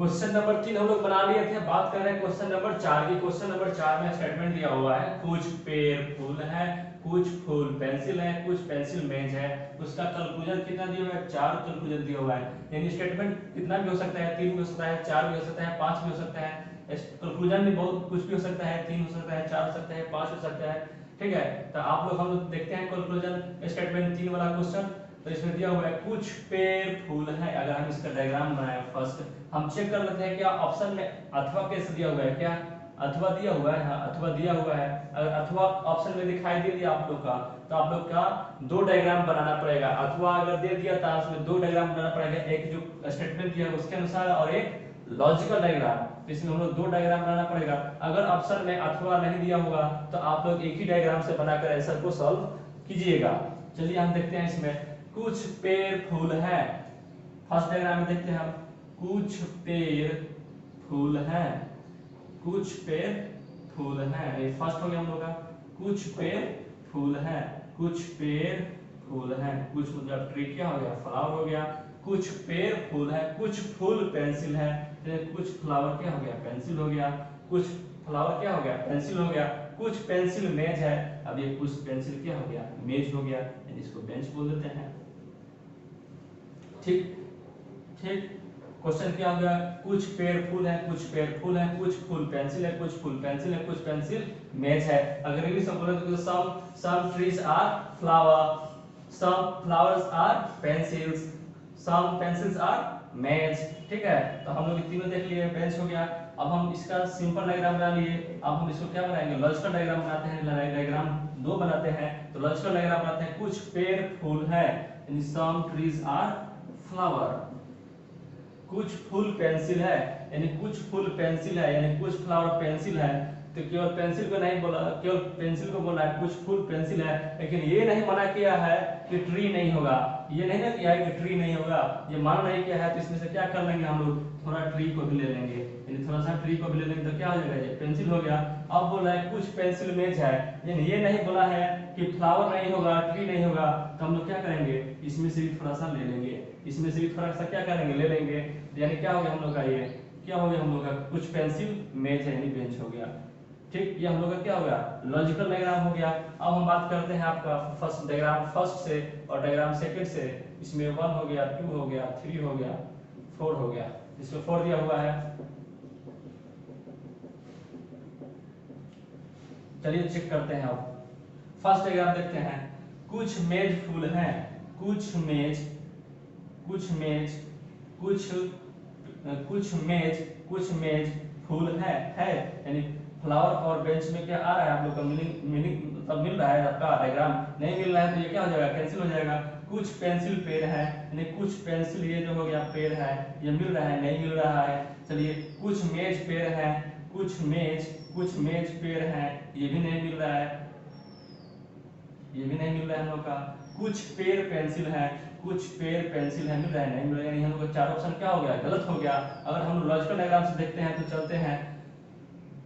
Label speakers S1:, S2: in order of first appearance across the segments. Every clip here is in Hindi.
S1: क्वेश्चन नंबर 3 हम लोग बना लिए थे। बात कर रहे हैं क्वेश्चन नंबर 4 की। क्वेश्चन नंबर 4 में स्टेटमेंट दिया हुआ है कुछ पेड़ फूल है, कुछ फूल पेंसिल है, कुछ पेंसिल मेज है। उसका कंक्लूजन कितना दिया हुआ है? 4 कंक्लूजन दिया हुआ है। यानी स्टेटमेंट कितना भी हो सकता है, 3 भी हो सकता है, 4 भी हो सकता है, 5 भी हो सकता है। कंक्लूजन भी बहुत कुछ भी हो सकता है, 3 हो सकता है, 4 हो सकता है, 5 हो सकता है। ठीक है, तो हम लोग देखते हैं कंक्लूजन स्टेटमेंट 3 वाला क्वेश्चन। तो इसमें दिया हुआ है कुछ पेड़ फूल है। अगर हम इसका डायग्राम बनाए फर्स्ट, हम चेक कर लेते हैं क्या ऑप्शन में अथवा कैसे दिया हुआ है। क्या अथवा दिया हुआ है? हाँ, अथवा दिया हुआ है। अगर अथवा ऑप्शन में दिखाई दे दिया आप लोग का, तो आप लोग का दो डायग्राम बनाना पड़ेगा। अथवा अगर दे दिया तो उसमें दो डायग्राम बनाना पड़ेगा, एक जो स्टेटमेंट दिया है उसके अनुसार और एक लॉजिकल डायग्राम। तो इसमें हम लोग दो डायग्राम बनाना पड़ेगा। अगर ऑप्शन में अथवा नहीं दिया होगा तो आप लोग एक ही डायग्राम से बनाकर आंसर को सॉल्व कीजिएगा। चलिए हम देखते हैं इसमें कुछ पेड़ फूल है। फर्स्ट डायग्राम में देखते हैं हम कुछ पेड़ फूल है, कुछ पेड़ फूल है। ये फर्स्ट हो गया हम लोग का। कुछ पेड़ फूल है, कुछ पेड़ फूल है। कुछ मतलब ट्री क्या हो गया? फ्लावर हो गया। कुछ पेड़ फूल है, कुछ फूल पेंसिल है। कुछ फ्लावर क्या हो गया? पेंसिल हो गया। कुछ फ्लावर क्या हो गया? पेंसिल हो गया। कुछ पेंसिल मेज है। अब ये कुछ पेंसिल क्या हो गया? मेज हो गया। इसको बेंच बोल देते हैं। ठीक ठीक। क्वेश्चन क्या हो गया? कुछ पेड़ फूल है, कुछ पेड़ फूल है, कुछ फूल पेंसिल है, कुछ फूल पेंसिल है, कुछ पेंसिल मेज है। अगर इंग्लिश में बोले तो some trees are flower, some flowers are pencils, some pencils are मेज। ठीक है, तो हम लोग तीनों देख लिए। बेंच हो गया। अब हम इसका सिंपल डायग्राम बना लिए। अब हम इसको क्या बनाएंगे? लॉजिकल डायग्राम बनाते हैं। डायग्राम दो बनाते हैं, तो लॉजिकल डायग्राम बनाते हैं। कुछ पेड़ फूल है, यानी सम ट्रीज आर फ्लावर। कुछ फूल पेंसिल है, यानी कुछ फूल पेंसिल है, यानी कुछ फ्लावर पेंसिल है। तो केवल पेंसिल को नहीं बोला, केवल पेंसिल को बोला है कुछ फूल पेंसिल है, लेकिन ये नहीं मना किया है कि ट्री नहीं होगा। ये नहीं ना किया है कि ट्री नहीं होगा, ये मान नहीं किया है। तो इसमें से क्या कर लेंगे हम लोग? थोड़ा ट्री को भी ले लेंगे, यानी थोड़ा सा ट्री को भी ले लेंगे तो क्या हो जाएगा? ये पेंसिल हो गया। अब बोल रहा है कुछ पेंसिल मेज है, यानी ये नहीं बोला है कि फ्लावर नहीं होगा, ट्री नहीं होगा। तो हम लोग क्या करेंगे? इसमें से भी थोड़ा सा ले लेंगे, इसमें से भी थोड़ा सा क्या करेंगे? ले लेंगे। यानी क्या हो गया हम लोग का? ये क्या हो गया हम लोग का? कुछ पेंसिल मेज है, यानी बेंच हो गया। ठीक, ये हम लोग का क्या हो गया? लॉजिकल डायग्राम हो गया। अब हम बात करते हैं आपका फर्स्ट डायग्राम फर्स्ट से और डायग्राम सेकंड से। इसमें 1 हो गया, 2 हो गया, 3 हो गया, 4 हो गया। इसमें 4 दिया हुआ है। चलिए चेक करते हैं। अब फर्स्ट डायग्राम देखते हैं। कुछ मेज फूल हैं, कुछ मेज, कुछ मेज, कुछ कुछ मेज फूल है, यानी फ्लावर और बेंच में क्या आ रहा है? आप लोग का मीनिंग मतलब मिल रहा है? आपका डायग्राम नहीं मिल रहा है तो ये क्या हो जाएगा? कैंसिल हो जाएगा। कुछ पेंसिल पेड़ है, यानी कुछ पेंसिल ये जो हो गया पेड़ है, ये मिल रहा है? नहीं मिल रहा है। चलिए कुछ मेज पेड़ है, कुछ मेज पेड़ है, ये भी नहीं मिल रहा है, ये भी नहीं मिल रहा है हम लोग का। कुछ पेड़ पेंसिल है, कुछ पेड़ पेंसिल है, मिल रहा है? नहीं मिल रहा है। यानी हम लोग का चार ऑप्शन क्या हो गया? गलत हो गया। अगर हम लॉजिकल डायग्राम से देखते हैं तो चलते हैं।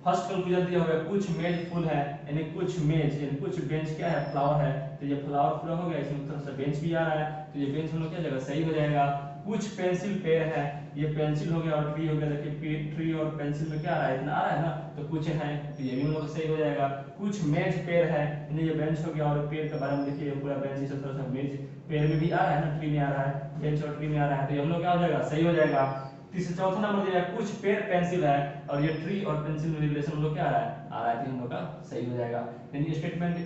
S1: फर्स्ट कंक्लूजन दिया हुआ है कुछ मेज फुल है, यानी कुछ मेज यानी कुछ बेंच क्या है? फ्लावर है। तो ये फ्लावर पूरा हो गया, इसमें थोड़ा सा बेंच भी आ रहा है, तो ये बेंच हम लोग क्या जगह सही हो जाएगा। कुछ पेंसिल पेड़ है, ये पेंसिल हो गया और ट्री हो गया। देखिए ट्री और पेंसिल में क्या आ रहा है? इतना आ रहा है ना, तो कुछ है, तो ये भी हम लोग सही हो जाएगा। कुछ मेज पेड़ है, यानी ये बेंच हो गया और पेड़ के बारे में देखिए पूरा बेंच से थोड़ा सा मेज पेड़ में भी आ रहा है ना, ट्री में आ रहा है, बेंच और ट्री में आ रहा है, तो ये हम लोग क्या हो जाएगा? सही हो जाएगा। तीसरा चौथा नंबर दिया है कुछ पेड़ पेंसिल है और ये ट्री और पेंसिल में रिलेशन हम लोग क्या आ रहा है, तो हम लोग का सही हो जाएगा। यानी स्टेटमेंट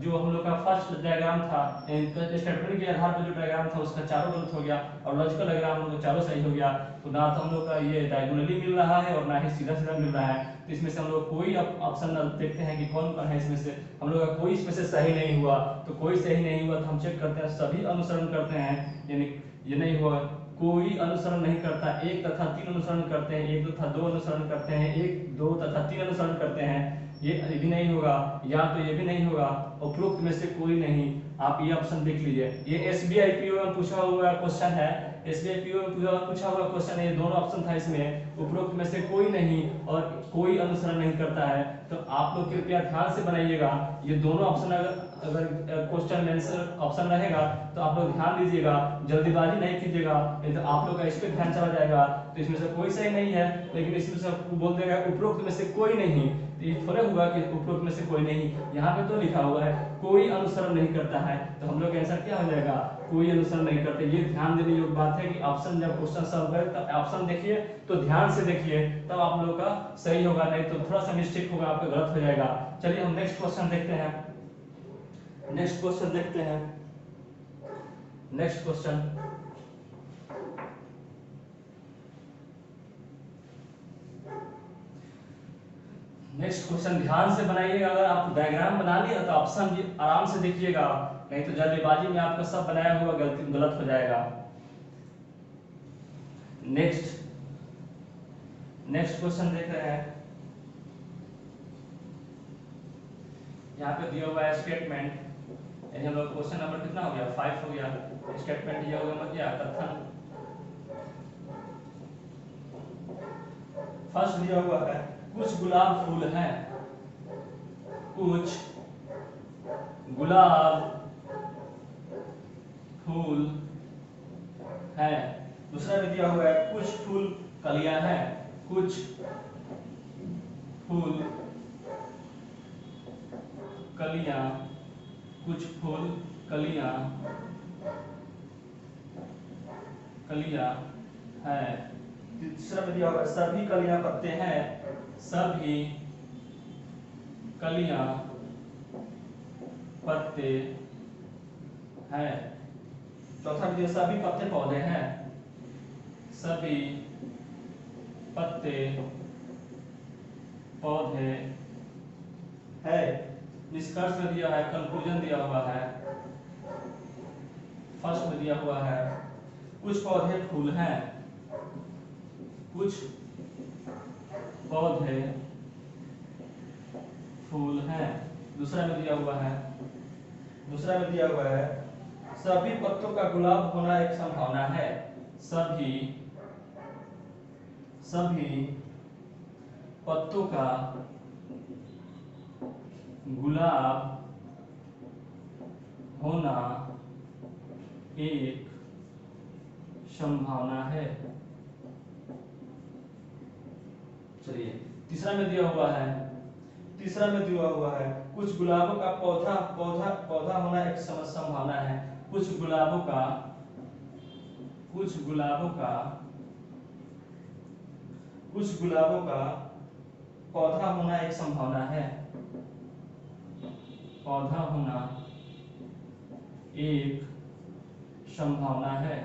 S1: जो हम लोग का फर्स्ट डायग्राम था, स्टेटमेंट के आधार पर जो डायग्राम था उसका चारों गलत हो गया और लॉजिकल डायग्राम हम लोग चारों सही हो गया। तो ना तो हम लोग का ये डायगोनली मिल रहा है और ना ही सीधा सीधा मिल रहा है। तो इसमें से हम लोग कोई ऑप्शन देखते हैं कि कौन कौन है। इसमें से हम लोग का कोई इसमें से सही नहीं हुआ, तो कोई सही नहीं हुआ तो हम चेक करते हैं सभी अनुसरण करते हैं, यानी ये नहीं हुआ कोई अनुसरण नहीं करता, एक तथा तीन अनुसरण करते हैं, एक तथा दो अनुसरण करते हैं, एक दो तथा तीन अनुसरण करते हैं, ये भी नहीं होगा, या तो ये भी नहीं होगा, उपरोक्त में से कोई नहीं। आप ये ऑप्शन देख लीजिए, ये एसबीआई पीओ में पूछा हुआ क्वेश्चन है, एसबीआई पीओ में पूछा हुआ क्वेश्चन है। ये दोनों ऑप्शन था इसमें, उपरोक्त में से कोई नहीं और कोई अनुसरण नहीं करता है। तो आप लोग कृपया ध्यान से बनाइएगा, ये दोनों ऑप्शन अगर अगर क्वेश्चन में आंसर ऑप्शन रहेगा तो आप लोग ध्यान दीजिएगा, जल्दीबाजी नहीं कीजिएगा, नहीं तो आप लोग का इस पे ध्यान चला जाएगा। तो इसमें से कोई सही नहीं है, लेकिन इसमें से बोल देगा उपरोक्त में से कोई नहीं, तो ये थोड़ा हुआ कि उपरोक्त में से कोई नहीं, यहाँ पे तो लिखा हुआ है कोई अनुसरण नहीं करता है, तो हम लोग का आंसर क्या हो जाएगा, कोई अनुसरण नहीं करते। ये ध्यान देने योग्य बात है कि ऑप्शन जब क्वेश्चन सॉल्व करें तब ऑप्शन देखिए, तो ध्यान से देखिए, तब आप लोग का सही होगा, नहीं तो थोड़ा सा मिस्टेक होगा, आपका गलत हो जाएगा। चलिए हम नेक्स्ट क्वेश्चन देखते हैं। नेक्स्ट क्वेश्चन देखते हैं। नेक्स्ट क्वेश्चन, नेक्स्ट क्वेश्चन ध्यान से बनाइएगा। अगर आप डायग्राम बना लिया तो ऑप्शन भी आराम से देखिएगा, नहीं तो जल्दबाजी में आपका सब बनाया हुआ गलत हो जाएगा। नेक्स्ट क्वेश्चन देख रहे हैं। यहाँ पे दिया हुआ है स्टेटमेंट, यानी हम लोग क्वेश्चन नंबर कितना हो गया, 5 हो गया। स्टेटमेंट दिया हुआ क्या, कथन। फर्स्ट दिया हुआ है कुछ गुलाब फूल हैं, कुछ गुलाब फूल है। दूसरा में दिया हुआ है कुछ फूल कलियां हैं, कुछ फूल कलियां, कुछ फूल कलियां है। तीसरा में दिया हुआ है सभी कलियां पत्ते हैं, सभी कलियां पत्ते हैं। चौथा में दिया सभी पत्ते पौधे हैं, सभी पत्ते पौधे है। निष्कर्ष में दिया है, कंक्लूजन दिया हुआ है। फर्स्ट में दिया हुआ है कुछ पौधे फूल हैं, कुछ पौधे फूल हैं। दूसरा में दिया हुआ है सभी पत्तों का गुलाब होना एक संभावना है, सभी पत्तों का गुलाब होना एक संभावना है। चलिए तीसरा में दिया हुआ है कुछ गुलाबों का पौधा होना एक संभावना है, कुछ गुलाबों का पौधा होना एक संभावना है, पौधा होना एक संभावना है,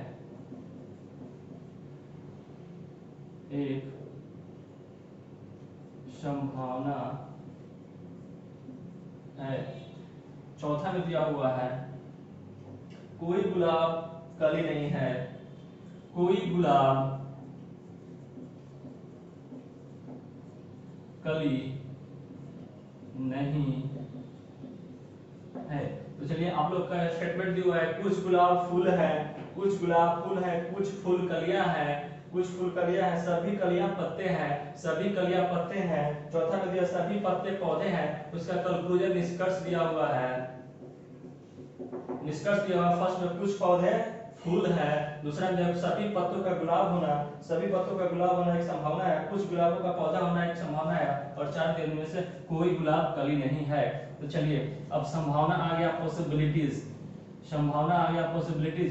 S1: एक संभावना है। चौथा में दिया हुआ है कोई गुलाब कली नहीं है, कोई गुलाब कली नहीं है। तो चलिए आप लोग का स्टेटमेंट दिया हुआ है कुछ गुलाब फूल है, कुछ फूल कलियां हैं, सभी कलियां पत्ते हैं, चौथा में दिया सभी पत्ते पौधे हैं। उसका कंक्लूजन निष्कर्ष दिया हुआ है, फर्स्ट में कुछ पौधे फूल है, दूसरा में सभी पत्तों का गुलाब होना एक संभावना है, कुछ गुलाबों का पौधा होना एक संभावना है, और चार के में से कोई गुलाब कली नहीं है। तो चलिए अब संभावना आ गया पॉसिबिलिटीज,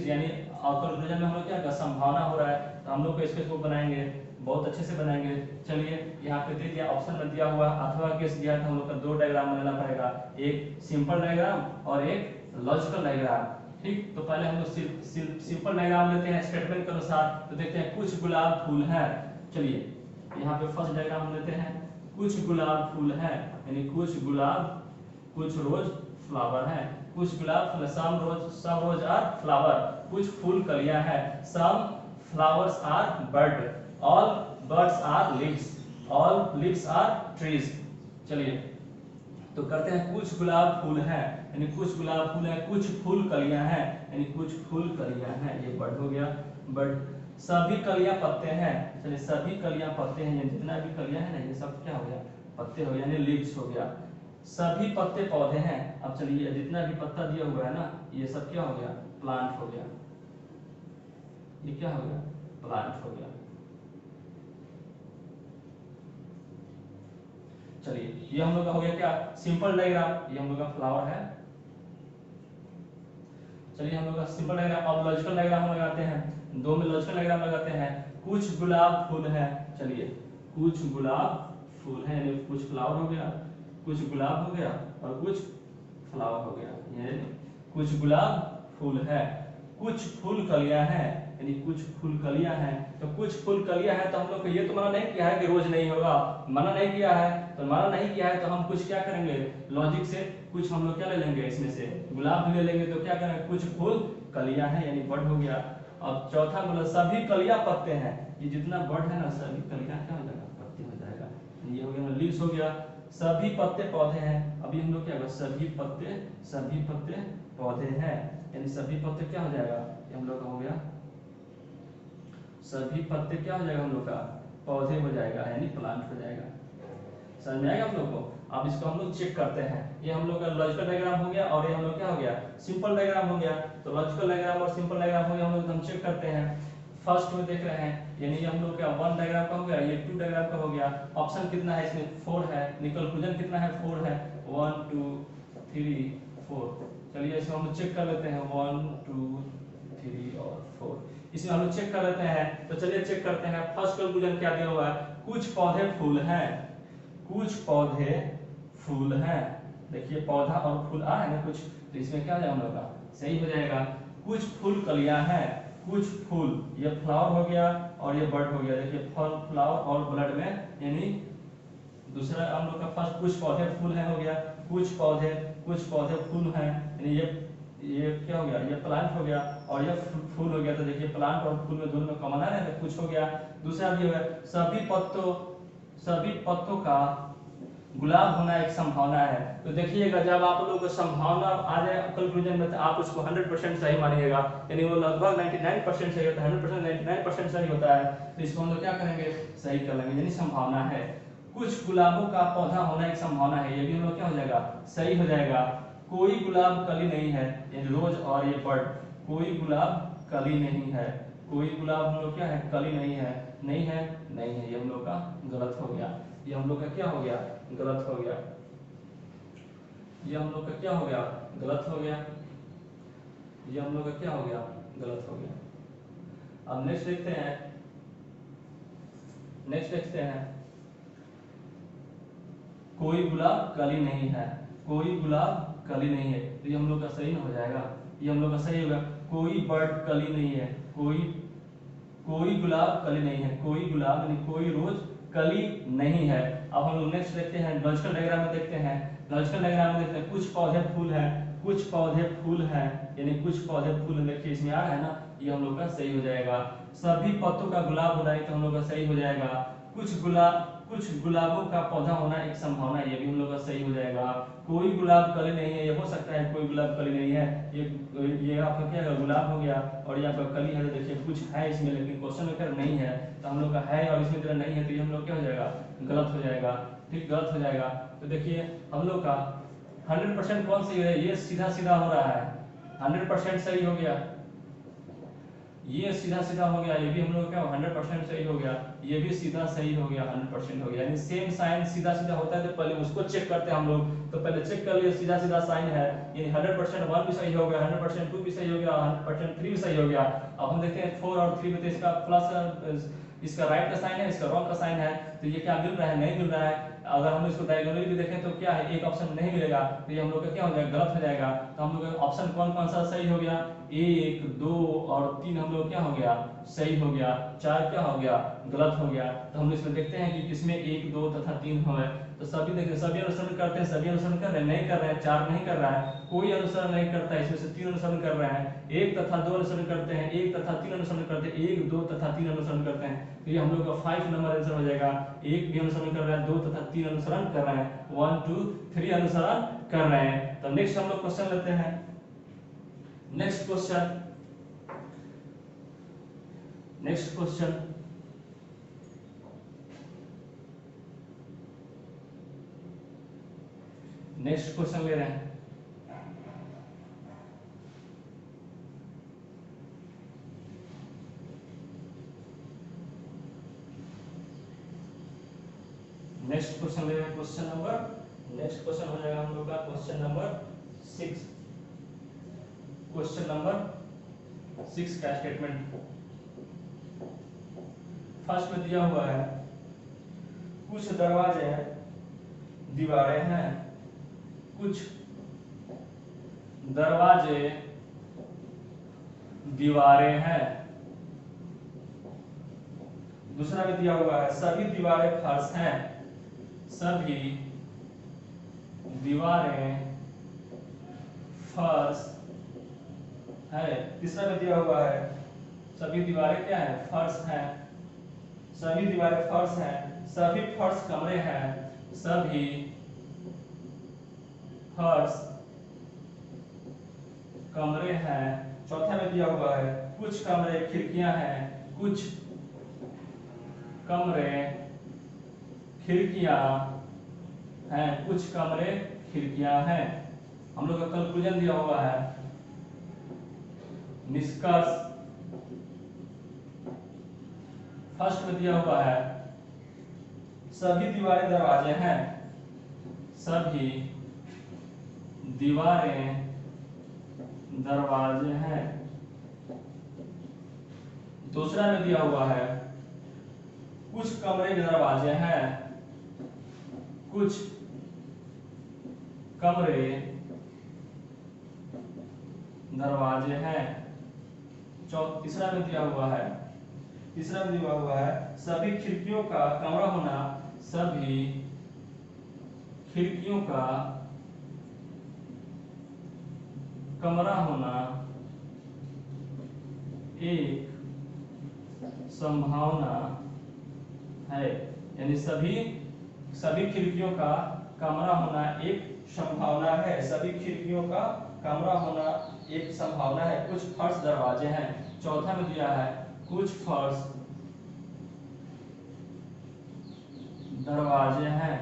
S1: यानी कंक्लूजन में हम लोग क्या कर संभावना हो रहा है, तो हम लोग इसको बनाएंगे, बहुत अच्छे से बनाएंगे। चलिए यहाँ पे दे दिया, ऑप्शन में दिया हुआ अथवा केस दिया था, हम लोग का दो डायग्राम बनाना पड़ेगा, एक सिंपल डायग्राम और एक लॉजिकल डायग्राम। ठीक, तो पहले हम लोग सिंपल डायग्राम लेते हैं स्टेटमेंट के अनुसार। तो देखते हैं कुछ गुलाब फूल है। चलिए यहाँ पे फर्स्ट डायग्राम लेते हैं, कुछ गुलाब फूल है, यानी कुछ गुलाब, कुछ रोज फ्लावर है, कुछ गुलाब फूल, सम रोज आर फ्लावर, कुछ फूल कलियां है, some flowers are bird, all birds are leaves, all leaves are trees. चलिए तो करते हैं कुछ गुलाब फूल है, यानी कुछ गुलाब फूल है, कुछ फूल कलियां हैं, यानी कुछ फूल कलियां हैं, ये बर्ड हो गया, बर्ड। सभी कलियां पत्ते हैं, चलिए सभी कलियां पत्ते हैं, जितना भी कलियां है ना ये सब क्या हो गया, पत्ते हो गया, यानी लीव्स हो गया। सभी पत्ते पौधे हैं। अब चलिए जितना भी पत्ता दिया हुआ है ना, ये सब क्या हो गया, प्लांट हो गया। ये क्या हो गया, प्लांट हो गया। चलिए ये हम लोग का हो गया क्या, सिंपल डायग्राम। ये हम लोग का फ्लावर है। चलिए हम लोग का सिंपल डायग्राम। अब लॉजिकल डायग्राम हम लगाते हैं, दो में लॉजिकल डायग्राम लगाते हैं। कुछ गुलाब फूल है, चलिए कुछ गुलाब फूल है, यानी कुछ फ्लावर हो गया, कुछ गुलाब हो गया और कुछ फ्लावर हो गया। ये कुछ गुलाब फूल है, कुछ फूल कलियां हैं, यानी कुछ फूल कलियां हैं। तो कुछ फूल कलियां हैं तो हम लोग को ये तो मना नहीं किया है कि रोज नहीं होगा, मना नहीं किया है। तो मना नहीं किया है तो हम कुछ क्या करेंगे, लॉजिक से कुछ हम लोग क्या ले लेंगे, इसमें से गुलाब भी ले लेंगे। तो क्या करेंगे, कुछ फूल कलियां हैं, यानी बड हो गया। अब चौथा बोला सभी कलियां पत्ते हैं। ये जितना बड है ना, सभी कलियां क्या हो जाएगा, पत्ते हो जाएगा। ये हो गया, लीव्स हो गया। सभी पत्ते पौधे हैं। अभी हम लोग क्या होगा, सभी पत्ते पौधे हैं, यानी सभी पत्ते क्या हो जाएगा, ये हम लोग का हो गया, सभी पत्ते क्या हो जाएगा हम लोग का, पौधे हो जाएगा, यानी प्लांट हो जाएगा। समझ में आएगा आप लोग को। अब इसको हम लोग चेक करते हैं। ये हम लोग का लॉजिकल डायग्राम हो गया और ये हम लोग क्या हो गया, सिंपल डायग्राम हो गया। तो लॉजिकल डायग्राम और सिंपल डायग्राम हो गया, हम लोग हम चेक करते हैं। फर्स्ट में देख रहे हैं, यानी ये हम लोग का 1 डायग्राम का हो गया, ये 2 डायग्राम का हो गया। ऑप्शन कितना है इसमें, 4 है। कंक्लूजन कितना है, 4 है। 1 2 3 4। चलिए इसमें हम लोग चेक कर लेते हैं, 1 2 3 और 4। इसमें हम लोग चेक कर लेते हैं। तो चलिए चेक करते हैं। फर्स्ट कंक्लूजन क्या दिया हुआ है, कुछ पौधे फूल हैं, कुछ पौधे फूल हैं। देखिए पौधा और फूल आ है ना कुछ, तो इसमें क्या हो जाएगा हम लोग का, सही हो जाएगा। कुछ फूल कलियां हैं, कुछ फूल, ये फ्लावर हो गया और ये बर्ड हो गया। देखिए फल, फ्लावर और ब्लड में, यानी दूसरा हम लोग का फर्स्ट कुछ पौधे फूल हैं हो गया, कुछ पौधे फूल हैं, यानी ये क्या हो गया, ये प्लांट हो गया और ये फूल हो गया। तो देखिए प्लांट और फूल में दोनों में कॉमन है ना, कुछ हो गया। दूसरा भी हो गया, सभी पत्तों का गुलाब होना एक संभावना है। तो देखिएगा जब आप लोग को संभावना आ जाए कंक्लूजन में, तो आप उसको 100% सही मानिएगा, यानी वो लगभग 99% सही होता है, 100% 99% सही होता है। तो इसको हम लोग क्या करेंगे, सही कर लेंगे, यानी संभावना है। कुछ गुलाबों का पौधा होना एक संभावना है, ये भी हम लोग क्या हो जाएगा, सही हो जाएगा। कोई गुलाब कली नहीं है, यानी रोज और ये बर्ड, कोई गुलाब कली नहीं है, कोई गुलाब हम लोग क्या है, कली नहीं है, नहीं है, नहीं है, ये हम लोग का गलत हो गया। ये हम लोग का क्या हो गया, गलत हो गया। ये हम लोग का क्या हो गया, गलत हो गया। ये हम लोग का क्या हो गया, गलत हो गया। अब नेक्स्ट देखते हैं, नेक्स्ट देखते हैं। कोई गुलाब कली नहीं है, कोई गुलाब कली नहीं है, तो ये हम लोग का सही ना हो जाएगा। ये हम लोग का सही होगा। कोई बर्ड कली नहीं है, कोई गुलाब कली नहीं है, कोई गुलाब यानी कोई रोज कली नहीं है। अब हम लोग नेक्स्ट देखते हैं, लॉजिकल डायग्राम में देखते हैं। लॉजिकल डायग्राम में देखते हैं, कुछ पौधे फूल हैं, कुछ पौधे फूल हैं, यानी कुछ पौधे फूल, देखिए इसमें आ रहा है ना, ये हम लोग का सही हो जाएगा। सभी पत्तों का गुलाब होना है, तो हम लोग का सही हो जाएगा। कुछ गुलाबों का पौधा होना एक संभावना है, ये भी हम लोग का सही हो जाएगा। कोई गुलाब कली नहीं है, ये हो सकता है कोई गुलाब कली नहीं है, ये आपका क्या है, गुलाब हो गया और ये आपका कली है। तो देखिए कुछ है इसमें, लेकिन क्वेश्चन में अगर नहीं है, तो हम लोग का है और इसमें तरह नहीं है, तो ये हम लोग क्या हो जाएगा, गलत हो जाएगा। ठीक, गलत हो जाएगा। तो देखिए हम लोग का 100% कौन सही है, ये सीधा सीधा हो रहा है, 100% सही हो गया। ये सीधा सीधा हो गया, ये भी हम लोग क्या 100% सही हो गया। ये भी सीधा सही हो गया, 100% हो गया। यानी सेम साइन सीधा सीधा होता है तो पहले उसको चेक करते हैं हम लोग। तो पहले चेक कर लिए सीधा सीधा साइन है, यानी 100% 1 भी सही हो गया, 100% 2 भी सही हो गया, 100% 3 भी सही हो गया। अब हम देखते हैं 4 और 3 में, तो इसका प्लस, इसका राइट का साइन है, इसका रॉन्ग का साइन है, तो ये क्या मिल रहा है, नहीं मिल रहा है। अगर हम इसको डायगोनली भी देखें तो क्या है, एक ऑप्शन नहीं मिलेगा, तो ये हम लोग का क्या हो जाएगा, गलत हो जाएगा। तो हम लोग का ऑप्शन कौन कौन सा सही हो गया, 1 2 और 3 हम लोग क्या हो गया, सही हो गया। 4 क्या हो गया, गलत हो गया। तो हम इसमें देखते हैं कि किसमें 1 2 तथा 3 हो है। तो सभी देखिए, सभी अनुसरण करते हैं, सभी अनुसरण कर रहे हैं, नहीं कर रहे हैं, 4 नहीं कर रहा है, कोई अनुसरण नहीं करता है, इसमें से 3 अनुसरण कर रहे हैं, 1 तथा 2 अनुसरण करते हैं, 1 तथा 3 अनुसरण करते हैं, 1 2 तथा 3 अनुसरण करते हैं। तो ये हम लोग का 5 नंबर आंसर हो जाएगा। 1 भी अनुसरण कर रहा है, 2 तथा 3 अनुसरण कर रहे हैं, 1 2 3 अनुसरण कर रहे हैं। तो नेक्स्ट हम लोग क्वेश्चन लेते हैं। Next question, next question, next question ले रहे हैं। नेक्स्ट क्वेश्चन ले रहे हैं, नेक्स्ट क्वेश्चन हो जाएगा हम लोग का क्वेश्चन नंबर 6। क्वेश्चन नंबर 6 का स्टेटमेंट फर्स्ट में दिया हुआ है, कुछ दरवाजे दीवारें हैं, कुछ दरवाजे दीवारें हैं। दूसरा में दिया हुआ है, सभी दीवारें फर्श हैं, सभी दीवारें फर्श है। तीसरा में दिया हुआ है, सभी दीवारें क्या है, फर्श हैं, सभी दीवारें फर्श हैं, सभी फर्श कमरे हैं, सभी फर्श कमरे हैं। चौथा में दिया हुआ है, कुछ कमरे खिड़कियां हैं, कुछ कमरे खिड़कियां हैं, कुछ कमरे खिड़कियां हैं। हम लोग का कंक्लूजन दिया हुआ है, निष्कर्ष फर्स्ट में दिया हुआ है, सभी दीवारें दरवाजे हैं, सभी दीवारें दरवाजे हैं। दूसरा में दिया हुआ है, कुछ कमरे दरवाजे हैं, कुछ कमरे दरवाजे हैं। तीसरा में दिया हुआ है, सभी खिड़कियों का कमरा होना, सभी खिड़कियों का कमरा होना एक संभावना है। यानी सभी खिड़कियों का कमरा होना एक संभावना है, सभी खिड़कियों का कमरा होना एक संभावना है। कुछ फर्श दरवाजे हैं। चौथा में दिया है, कुछ फर्श दरवाजे हैं।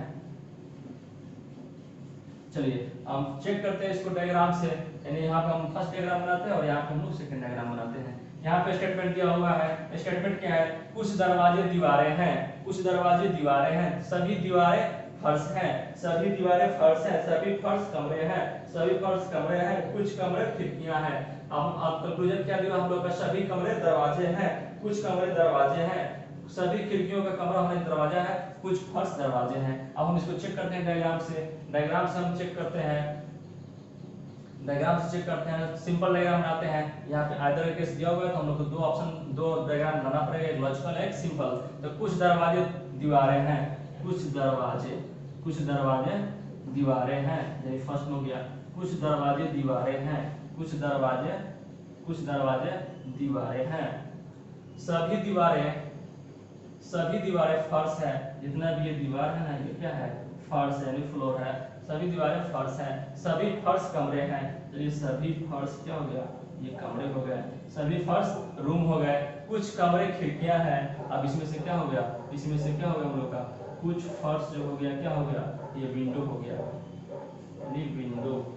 S1: चलिए हम चेक करते हैं इसको डायग्राम से। यानी यहाँ पे हम फर्स्ट डायग्राम बनाते हैं और यहाँ पे हम लोग सेकंड डायग्राम बनाते हैं। यहाँ पे स्टेटमेंट दिया हुआ है, स्टेटमेंट क्या है, कुछ दरवाजे दीवारें हैं, कुछ दरवाजे दीवारें हैं, सभी दीवारें फर्श हैं, सभी दीवारें फर्श हैं, सभी फर्श कमरे हैं, सभी फर्श कमरे हैं, कुछ कमरे खिड़कियां हैं। अब कंक्लूजन क्या दिया हम लोग का, सभी कमरे दरवाजे हैं, कुछ कमरे दरवाजे हैं, सभी खिड़कियों का कमरा होने दरवाजा है, कुछ फर्श दरवाजे हैं। अब हम इसको चेक करते हैं डायग्राम से। डायग्राम से हम चेक करते हैं, सिंपल डायग्राम बनाते हैं। यहाँ पे आइदर केस दिया हुआ है तो हम लोग को दो डायग्राम बनाना पड़ेगा, एक लॉजिकल एक सिंपल। तो कुछ दरवाजे दीवारें हैं, कुछ दरवाजे दीवारें हैं, यही फर्स्ट हो गया। कुछ दरवाजे दीवारें हैं, कुछ दरवाजे दीवारें हैं। सभी दीवारें फर्श है, जितना भी ये दीवार है ना, ये क्या है, फर्श है, फ्लोर है। सभी दीवारें फर्श हैं, सभी फर्श कमरे हैं। तो ये सभी फर्श क्या हो गया, ये कमरे हो गए, सभी फर्श रूम हो गए। कुछ कमरे खिड़कियां हैं। अब इसमें से क्या हो गया, हम लोग का कुछ फर्श जो हो गया, क्या हो गया, ये विंडो हो गया, विंडो,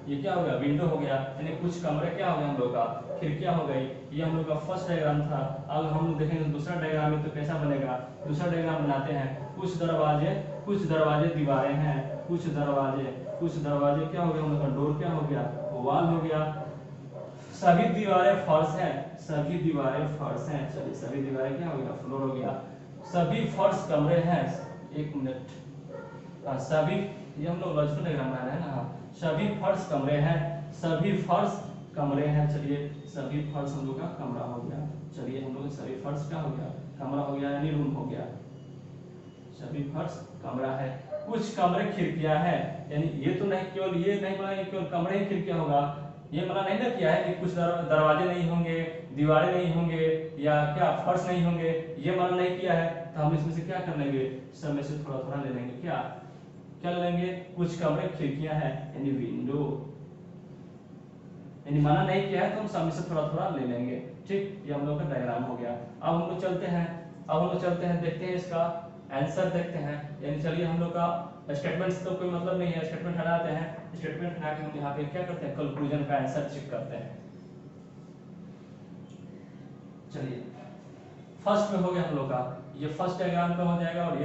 S1: ये क्या हो गया, विंडो हो गया। यानी कुछ कमरे क्या हो गया, हम लोग का खिड़कियां हो गई। ये हम लोग का फर्स्ट डायग्राम था। अब हम लोग देखेंगे दूसरा डायग्राम में तो कैसा बनेगा। दूसरा डायग्राम बनाते हैं, कुछ दरवाजे दीवारें हैं, कुछ दरवाजे क्या हो गया, हम लोग का डोर क्या हो गया, वॉल हो गया। सभी दीवारें फर्श हैं, चलिए सभी दीवारें क्या हो गया, फ्लोर हो गया। सभी फर्श कमरे हैं, एक मिनट, सभी, ये हम लोग लॉजिकल डायग्राम बना रहे हैं ना। सभी फर्श कमरे हैं, चलिए सभी फर्श हम लोग का कमरा हो गया। चलिए हम लोग सभी फर्श क्या हो गया, कमरा हो गया, यानी रूम हो गया। सभी फर्श कमरा है। कुछ कमरे खिड़कियां हैं, यानी ये तो नहीं, केवल ये नहीं बोला केवल कमरे ही खिड़कियां होगा, ये मना नहीं ना किया है कि कुछ दरवाजे नहीं होंगे, दीवारें नहीं होंगे, या क्या फर्श नहीं होंगे, ये मना नहीं किया है। तो हम इसमें से क्या कर लेंगे, सब में से थोड़ा थोड़ा ले लेंगे। क्या ले लेंगे, कुछ कमरे खिड़कियां हैं, यानी विंडो, यानी मना नहीं किया है तो हम सब में से थोड़ा थोड़ा ले लेंगे। ठीक, ये हम लोग का डायग्राम हो गया। अब हम लोग चलते हैं, देखते हैं इसका आंसर देखते हैं। यानी चलिए हम लोग का स्टेटमेंट से तो कोई मतलब नहीं है, स्टेटमेंट हटाते हैं, स्टेटमेंट हटा के हम यहाँ पे क्या करते हैं, कंक्लूजन का आंसर चेक करते हैं। चलिए फर्स्ट में हो गया हम लोग का, ये फर्स्ट डायग्राम का हो जाएगा, और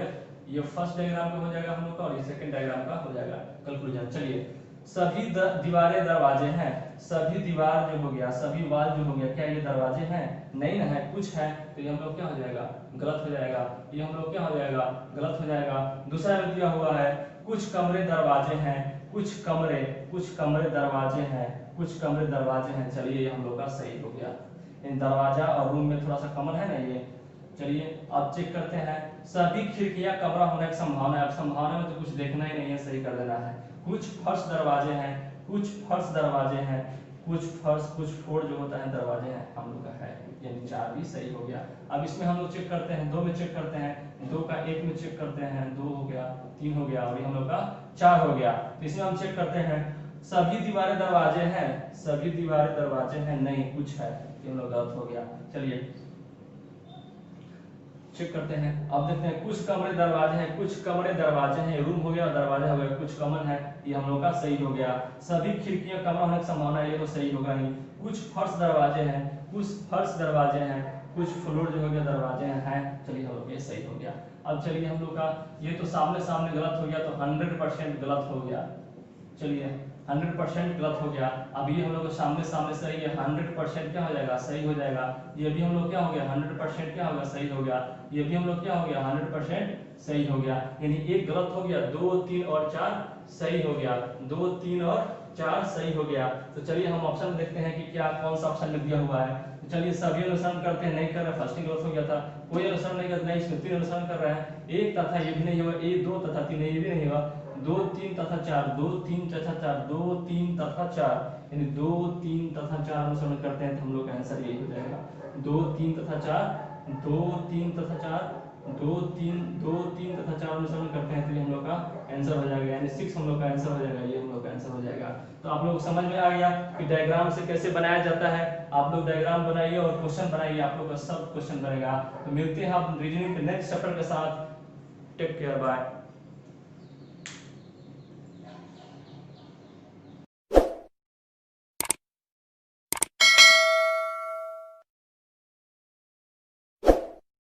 S1: ये फर्स्ट डायग्राम का हो जाएगा हम लोग का, और ये सेकंड डायग्राम का हो जाएगा कंक्लूजन। चलिए सभी दीवारें दरवाजे हैं, सभी दीवार जो हो गया, सभी वाल जो हो गया, क्या ये दरवाजे हैं? नहीं ना है, कुछ है, तो ये हम लोग क्या हो जाएगा, गलत हो जाएगा, ये हम लोग क्या हो जाएगा, गलत हो जाएगा। दूसरा में दिया हुआ है कुछ कमरे दरवाजे हैं, कुछ कमरे दरवाजे हैं, कुछ कमरे दरवाजे हैं, चलिए ये हम लोग का सही हो गया। इन दरवाजा और रूम में थोड़ा सा कमन है ना ये। चलिए अब चेक करते हैं, सभी खिड़कियां कमरा होने की संभावना है, अब संभावना में तो कुछ देखना ही नहीं है, सही कर देना है। कुछ फर्श दरवाजे हैं, कुछ फर्श दरवाजे हैं, कुछ फर्श, कुछ फोड़ जो होता है दरवाजे हैं, हम लोग का है, यानी 4 भी सही हो गया। अब इसमें हम लोग चेक करते हैं, 2 में चेक करते हैं, 2 का 1 में चेक करते हैं, 2 हो गया, 3 हो गया, और ये हम लोग का 4 हो गया। तो इसमें हम चेक करते हैं, सभी दीवारें दरवाजे हैं, सभी दीवारें दरवाजे हैं, नहीं कुछ है, ये हम लोग गलत हो गया। चलिए चेक करते हैं, अब देखते हैं कुछ कमरे दरवाजे हैं, कुछ कमरे दरवाजे हैं, रूम हो गया और दरवाजा हो गया, कुछ कमन है, ये हम लोग का सही हो गया। सभी खिड़कियां कमरा होने की संभावना है, ये तो सही होगा ही। कुछ फर्श दरवाजे हैं, कुछ फर्श दरवाजे हैं, कुछ फ्लोर जो हो गया दरवाजे हैं, चलिए हम लोग ये सही हो गया। अब चलिए हम लोग का ये तो सामने सामने गलत हो गया, तो 100% गलत हो गया। चलिए 100% गलत हो गया। अब ये हम लोग सामने सामने सही है, 100% क्या हो जाएगा, सही हो जाएगा। ये भी हम लोग क्या हो गया, 100% क्या होगा, सही हो गया। ये भी हम लोग क्या हो गया, 100% सही हो गया, यानी एक गलत हो गया, 2, 3 और 4 सही हो गया, 2, 3 और 4 सही हो गया। तो चलिए हम ऑप्शन देखते हैं कि क्या कौन सा ऑप्शन में दिया हुआ है। तो चलिए सभी अनुसरण करते हैं, नहीं कर रहे, फर्स्ट गलत हो गया था, कोई अनुसरण नहीं कर, नहीं इसमें 3 अनुसरण कर रहे हैं, 1 तथा ये भी नहीं होगा, 1, 2 तथा 3 ये भी नहीं होगा, 2, 3 तथा 4, 2, 3 तथा 4, 2, 3 तथा 4, यानी 2, 3 तथा 4 अनुसरण करते हैं, तो हम लोग का आंसर यही हो जाएगा, 2, 3 तथा 4, 2, 3 तथा 4, 2, 3 तथा 4 अनुसरण करते हैं, तो ये हम लोग का आंसर हो जाएगा, यानी 6 हम लोग का आंसर हो जाएगा, ये हम लोग का आंसर हो जाएगा। तो आप लोग समझ में आ गया कि डायग्राम से कैसे बनाया जाता है। आप लोग डायग्राम बनाइए और क्वेश्चन बनाइए, आप लोग का सब क्वेश्चन बनेगा। तो मिलते हैं आप रीजनिंग के नेक्स्ट चैप्टर के साथ। Take care, bye.